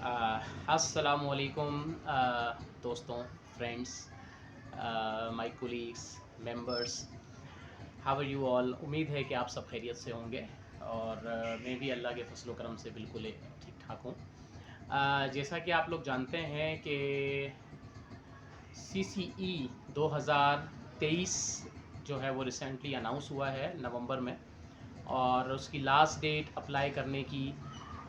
अस्सलामुअलैकुम दोस्तों, friends, my colleagues, members, how are you all. उम्मीद है कि आप सब खैरियत से होंगे और मैं भी अल्लाह के फजल करम से बिल्कुल ठीक ठाक हूँ। जैसा कि आप लोग जानते हैं कि CCE 2023 जो है वो रिसेंटली अनाउंस हुआ है नवंबर में, और उसकी लास्ट डेट अप्लाई करने की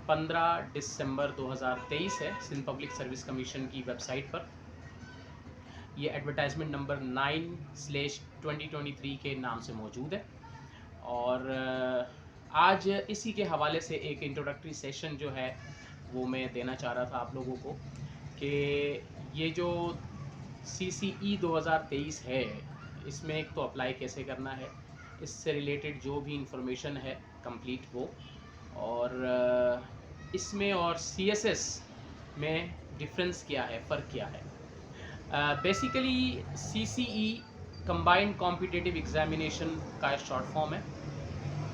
15 दिसंबर 2023 है सिंध पब्लिक सर्विस कमीशन की वेबसाइट पर। ये एडवर्टाइजमेंट नंबर 9/2023 के नाम से मौजूद है। और आज इसी के हवाले से एक इंट्रोडक्टरी सेशन जो है वो मैं देना चाह रहा था आप लोगों को कि ये जो CCE 2023 है, इसमें एक तो अप्लाई कैसे करना है, इससे रिलेटेड जो भी इंफॉर्मेशन है कंप्लीट वो, और इसमें और CSS में डिफरेंस क्या है, फ़र्क क्या है। Basically CCE combined competitive examination का शॉर्ट फॉर्म है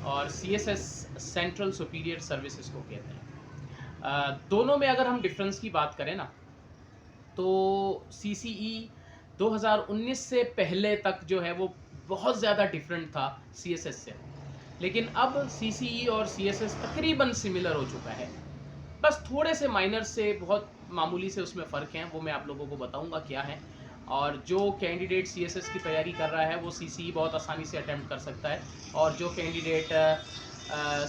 और CSS सेंट्रल सुपीरियर सर्विसेज को कहते हैं। दोनों में अगर हम डिफरेंस की बात करें ना, तो CCE 2019 से पहले तक जो है वो बहुत ज़्यादा डिफरेंट था CSS से, लेकिन अब CCE और CSS तकरीबन सिमिलर हो चुका है। बस थोड़े से माइनर से, बहुत मामूली से उसमें फ़र्क हैं, वो मैं आप लोगों को बताऊंगा क्या है। और जो कैंडिडेट CSS की तैयारी कर रहा है वो CCE बहुत आसानी से अटेम्प्ट कर सकता है, और जो कैंडिडेट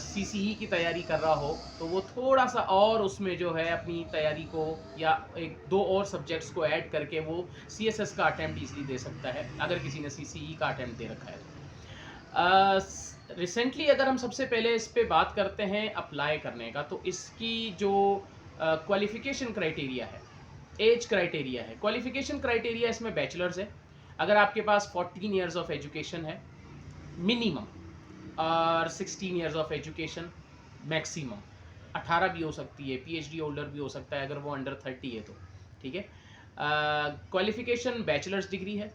CCE की तैयारी कर रहा हो तो वो थोड़ा सा और उसमें जो है अपनी तैयारी को या एक दो और सब्जेक्ट्स को ऐड करके वो CSS का अटेम्प्ट ईजिली दे सकता है अगर किसी ने CCE का अटेम्प्ट दे रखा है तो। रिसेंटली अगर हम सबसे पहले इस पे बात करते हैं अप्लाई करने का, तो इसकी जो क्वालिफ़िकेशन क्राइटेरिया है, एज क्राइटेरिया है, क्वालिफ़िकेशन क्राइटेरिया इसमें बैचलर्स है। अगर आपके पास 14 ईयर्स ऑफ एजुकेशन है मिनिमम, और 16 ईयर्स ऑफ एजुकेशन मैक्सिमम, 18 भी हो सकती है, PhD होल्डर भी हो सकता है अगर वो अंडर 30 है तो, ठीक है। क्वालिफ़िकेशन बैचलर्स डिग्री है,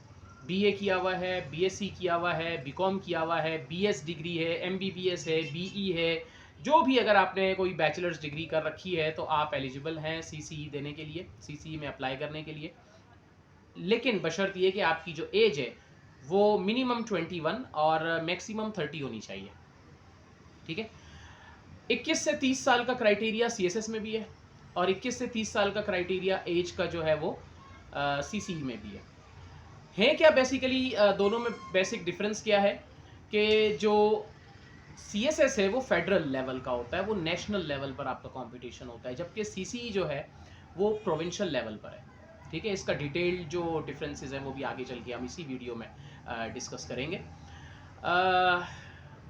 BA किया हुआ है, BSc किया हुआ है, BCom किया हुआ है, BS डिग्री है, MBBS है, BE है, जो भी अगर आपने कोई बैचलर्स डिग्री कर रखी है तो आप एलिजिबल हैं CCE देने के लिए, CCE में अप्लाई करने के लिए। लेकिन बशर्त ये कि आपकी जो एज है वो मिनिमम 21 और मैक्सिमम 30 होनी चाहिए, ठीक है। 21 से 30 साल का क्राइटेरिया CSS में भी है, और 21 से 30 साल का क्राइटेरिया एज का जो है वो CCE में भी है क्या बेसिकली दोनों में बेसिक डिफरेंस क्या है कि जो CSS है वो फेडरल लेवल का होता है, वो नेशनल लेवल पर आपका कंपटीशन होता है, जबकि CCE जो है वो प्रोविंशियल लेवल पर है, ठीक है। इसका डिटेल्ड जो डिफरेंसेस हैं वो भी आगे चल के हम इसी वीडियो में डिस्कस करेंगे।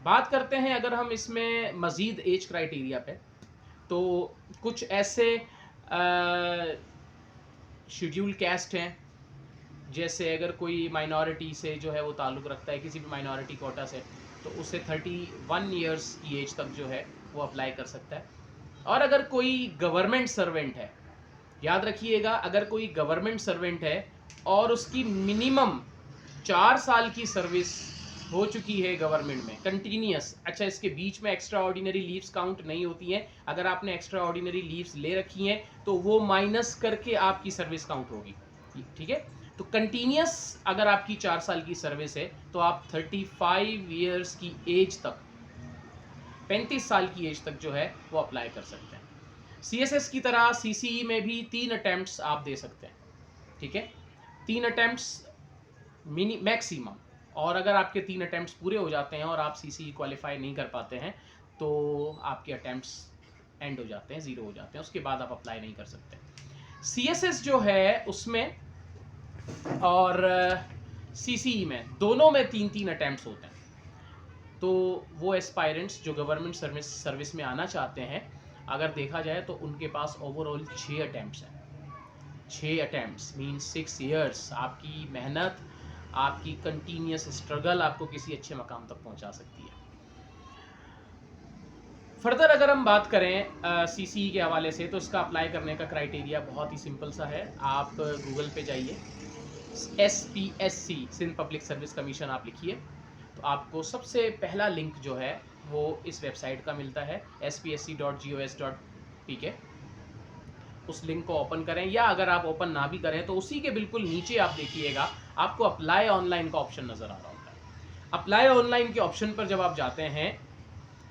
बात करते हैं अगर हम इसमें मज़ीद एज क्राइटेरिया पे, तो कुछ ऐसे शेड्यूल कैस्ट हैं, जैसे अगर कोई माइनॉरिटी से जो है वो ताल्लुक़ रखता है, किसी भी माइनॉरिटी कोटा से, तो उसे 31 ईयर्स की एज तक जो है वो अप्लाई कर सकता है। और अगर कोई गवर्नमेंट सर्वेंट है, याद रखिएगा, अगर कोई गवर्नमेंट सर्वेंट है और उसकी मिनिमम 4 साल की सर्विस हो चुकी है गवर्नमेंट में कंटिन्यूस, अच्छा इसके बीच में एक्स्ट्रा ऑर्डिनरी लीव्स काउंट नहीं होती हैं, अगर आपने एक्स्ट्रा ऑर्डिनरी लीव्स ले रखी हैं तो वो माइनस करके आपकी सर्विस काउंट होगी, ठीक है। तो कंटिन्यूस अगर आपकी 4 साल की सर्विस है तो आप 35 ईयर्स की एज तक, 35 साल की एज तक जो है वो अप्लाई कर सकते हैं। CSS की तरह CCE में भी 3 अटैम्प्ट्स आप दे सकते हैं, ठीक है, 3 अटैम्प्ट्स मैक्सिमम। और अगर आपके 3 अटैम्प्ट्स पूरे हो जाते हैं और आप CCE क्वालिफाई नहीं कर पाते हैं तो आपके अटैम्प्ट्स एंड हो जाते हैं, ज़ीरो हो जाते हैं, उसके बाद आप अप्लाई नहीं कर सकते। CSS जो है उसमें और CCE में दोनों में 3-3 अटैम्प्ट्स होते हैं। तो वो एस्पायरेंट्स जो गवर्नमेंट सर्विस में आना चाहते हैं, अगर देखा जाए तो उनके पास ओवरऑल 6 अटैम्प्ट्स हैं। 6 अटैम्प्ट्स मीन्स 6 ईयर्स आपकी मेहनत, आपकी कंटिन्यूस स्ट्रगल आपको किसी अच्छे मकाम तक पहुंचा सकती है। फर्दर अगर हम बात करें CCE के हवाले से, तो इसका अप्लाई करने का क्राइटेरिया बहुत ही सिंपल सा है। आप गूगल पे जाइए, SPSC Sindh public service commission आप लिखिए, तो आपको सबसे पहला लिंक जो है वो इस वेबसाइट का मिलता है, spsc.gos.pk। उस लिंक को ओपन करें, या अगर आप ओपन ना भी करें तो उसी के बिल्कुल नीचे आप देखिएगा आपको अप्लाई ऑनलाइन का ऑप्शन नज़र आ रहा होता है। अप्लाई ऑनलाइन के ऑप्शन पर जब आप जाते हैं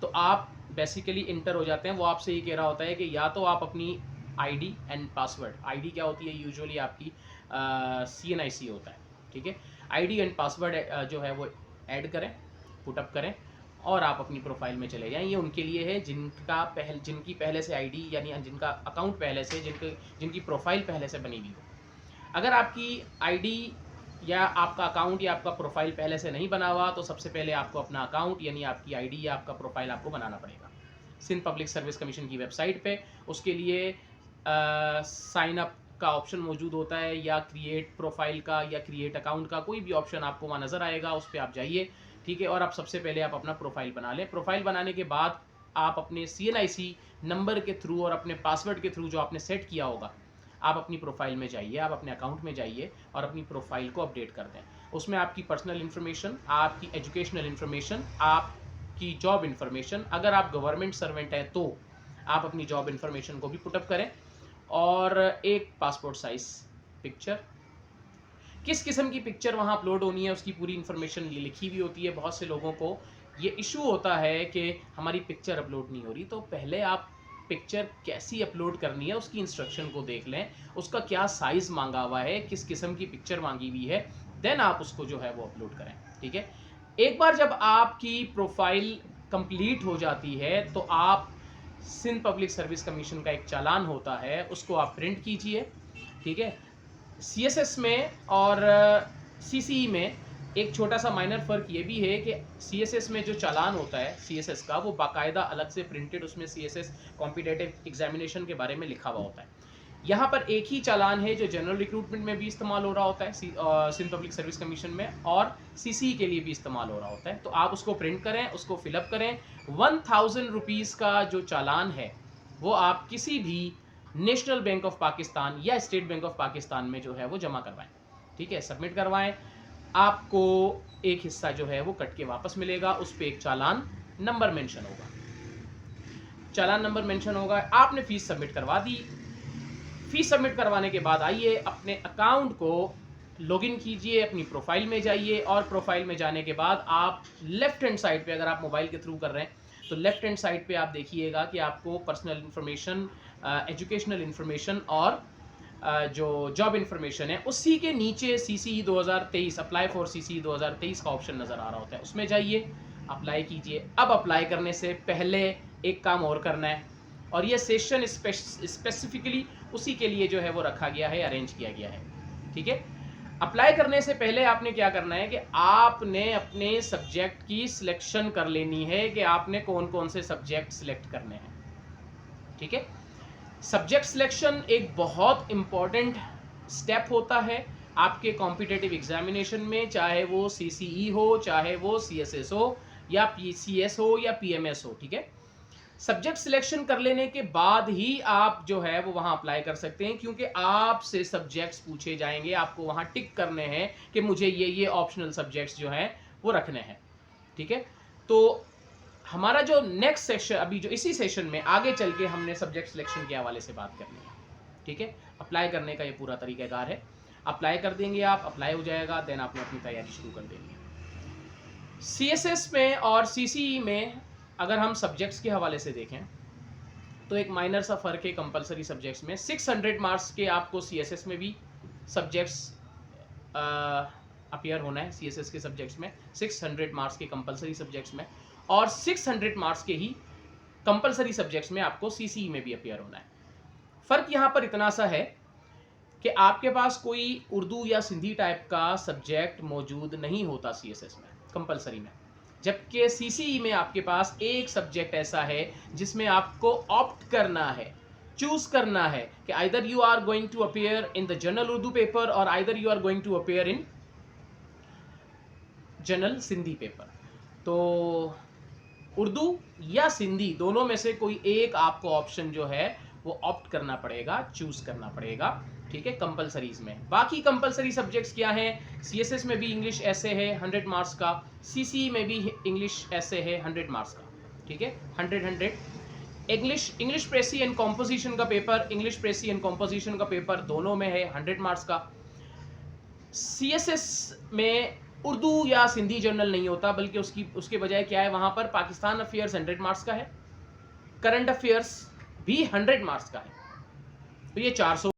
तो आप बेसिकली इंटर हो जाते हैं। वो आपसे ये कह रहा होता है कि या तो आप अपनी आईडी एंड पासवर्ड, आईडी क्या होती है यूजुअली आपकी CNIC होता है, ठीक है, आईडी एंड पासवर्ड जो है वो ऐड करें, पुटअप करें और आप अपनी प्रोफाइल में चले जाएं। ये उनके लिए है जिनकी पहले से आईडी यानी जिनका अकाउंट पहले से जिनकी प्रोफाइल पहले से बनी हुई हो। अगर आपकी आईडी या आपका अकाउंट या आपका प्रोफाइल पहले से नहीं बना हुआ तो सबसे पहले आपको अपना अकाउंट यानी आपकी आईडी या आपका प्रोफाइल आपको बनाना पड़ेगा सिंध पब्लिक सर्विस कमीशन की वेबसाइट पे। उसके लिए साइन अप का ऑप्शन मौजूद होता है, या क्रिएट प्रोफाइल का या क्रिएट अकाउंट का, कोई भी ऑप्शन आपको वहाँ नज़र आएगा, उस पर आप जाइए, ठीक है। और आप सबसे पहले आप अपना प्रोफाइल बना लें। प्रोफाइल बनाने के बाद आप अपने CNIC नंबर के थ्रू और अपने पासवर्ड के थ्रू जो आपने सेट किया होगा, आप अपनी प्रोफाइल में जाइए, आप अपने अकाउंट में जाइए और अपनी प्रोफाइल को अपडेट कर दें। उसमें आपकी पर्सनल इन्फॉर्मेशन, आपकी एजुकेशनल इन्फॉर्मेशन, आपकी जॉब इन्फॉर्मेशन, अगर आप गवर्नमेंट सर्वेंट हैं तो आप अपनी जॉब इन्फॉर्मेशन को भी पुटअप करें, और एक पासपोर्ट साइज पिक्चर। किस किस्म की पिक्चर वहाँ अपलोड होनी है उसकी पूरी इन्फॉर्मेशन लिखी हुई होती है। बहुत से लोगों को ये इशू होता है कि हमारी पिक्चर अपलोड नहीं हो रही, तो पहले आप पिक्चर कैसी अपलोड करनी है उसकी इंस्ट्रक्शन को देख लें, उसका क्या साइज़ मांगा हुआ है, किस किस्म की पिक्चर मांगी हुई है, देन आप उसको जो है वो अपलोड करें, ठीक है। एक बार जब आपकी प्रोफाइल कंप्लीट हो जाती है तो आप सिंध पब्लिक सर्विस कमीशन का एक चालान होता है, उसको आप प्रिंट कीजिए, ठीक है। CSS में और CCE में एक छोटा सा माइनर फ़र्क ये भी है कि CSS में जो चालान होता है CSS का, वो बाकायदा अलग से प्रिंटेड, उसमें CSS कॉम्पिटिटिव एग्जामिनेशन के बारे में लिखा हुआ होता है। यहाँ पर एक ही चालान है जो जनरल रिक्रूटमेंट में भी इस्तेमाल हो रहा होता है सिंध पब्लिक सर्विस कमीशन में, और CCE के लिए भी इस्तेमाल हो रहा होता है। तो आप उसको प्रिंट करें, उसको फिलअप करें। 1000 रुपीज़ का जो चालान है वो आप किसी भी नेशनल बैंक ऑफ पाकिस्तान या स्टेट बैंक ऑफ पाकिस्तान में जो है वो जमा करवाएं, ठीक है, सबमिट करवाएं। आपको एक हिस्सा जो है वो कट के वापस मिलेगा, उस पर एक चालान नंबर मेंशन होगा, चालान नंबर मेंशन होगा। आपने फ़ीस सबमिट करवा दी। फ़ीस सबमिट करवाने के बाद आइए अपने अकाउंट को लॉगिन कीजिए, अपनी प्रोफाइल में जाइए, और प्रोफाइल में जाने के बाद आप लेफ़्ट हैंड साइड पे, अगर आप मोबाइल के थ्रू कर रहे हैं तो लेफ़्ट हैंड साइड पे आप देखिएगा कि आपको पर्सनल इन्फॉर्मेशन, एजुकेशनल इन्फॉर्मेशन और जो जॉब इन्फॉर्मेशन है उसी के नीचे CCE 2023 अप्लाई फॉर CCE 2023 का ऑप्शन नज़र आ रहा होता है, उसमें जाइए, अप्लाई कीजिए। अब अप्लाई करने से पहले एक काम और करना है, और ये सेशन स्पेसिफिकली उसी के लिए जो है वो रखा गया है, अरेंज किया गया है, ठीक है। अप्लाई करने से पहले आपने क्या करना है कि आपने अपने सब्जेक्ट की सिलेक्शन कर लेनी है कि आपने कौन कौन से सब्जेक्ट सिलेक्ट करने हैं, ठीक है। सब्जेक्ट सिलेक्शन एक बहुत इम्पॉर्टेंट स्टेप होता है आपके कॉम्पिटिटिव एग्जामिनेशन में, चाहे वो CCE हो, चाहे वो CSS हो, या PCS हो, या PMS हो, ठीक है। सब्जेक्ट सिलेक्शन कर लेने के बाद ही आप जो है वो वहाँ अप्लाई कर सकते हैं, क्योंकि आपसे सब्जेक्ट्स पूछे जाएंगे, आपको वहाँ टिक करने हैं कि मुझे ये ऑप्शनल सब्जेक्ट्स जो हैं वो रखने हैं, ठीक है। तो हमारा जो नेक्स्ट सेशन, अभी जो इसी सेशन में आगे चल के हमने सब्जेक्ट सिलेक्शन के हवाले से बात करनी है, ठीक है। अप्लाई करने का ये पूरा तरीक़ाकार है। अप्लाई कर देंगे आप, अप्लाई हो जाएगा, देन आपने अपनी तैयारी शुरू कर देनी है। CSS में और CCE में अगर हम सब्जेक्ट्स के हवाले से देखें तो एक माइनर सा फ़र्क है कंपलसरी सब्जेक्ट्स में। 600 मार्क्स के आपको CSS में भी सब्जेक्ट्स अपीयर होना है, CSS के सब्जेक्ट्स में 600 मार्क्स के कंपलसरी सब्जेक्ट्स में, और 600 मार्क्स के ही कंपलसरी सब्जेक्ट्स में आपको CCE में भी अपीयर होना है। फ़र्क यहाँ पर इतना सा है कि आपके पास कोई उर्दू या सिंधी टाइप का सब्जेक्ट मौजूद नहीं होता CSS में कंपलसरी में, जबकि CCE में आपके पास एक सब्जेक्ट ऐसा है जिसमें आपको ऑप्ट करना है, चूज करना है कि either you are going to appear in the general Urdu paper और either you are going to appear in general Sindhi paper. तो उर्दू या सिंधी दोनों में से कोई एक आपको ऑप्शन जो है वो ऑप्ट करना पड़ेगा, चूज करना पड़ेगा, ठीक है, कंपलसरीज में। बाकी कंपलसरी सब्जेक्ट्स क्या हैं? CSS में भी इंग्लिश ऐसे है 100 मार्क्स का, CCE में भी इंग्लिश ऐसे है 100 मार्क्स का, ठीक है, 100 इंग्लिश प्रेसी एंड कॉम्पोजिशन का पेपर दोनों में है 100 मार्क्स का। CSS में उर्दू या सिंधी जर्नल नहीं होता, बल्कि उसके बजाय क्या है, वहां पर पाकिस्तान अफेयर्स 100 मार्क्स का है, करंट अफेयर्स भी 100 मार्क्स का है। तो ये 400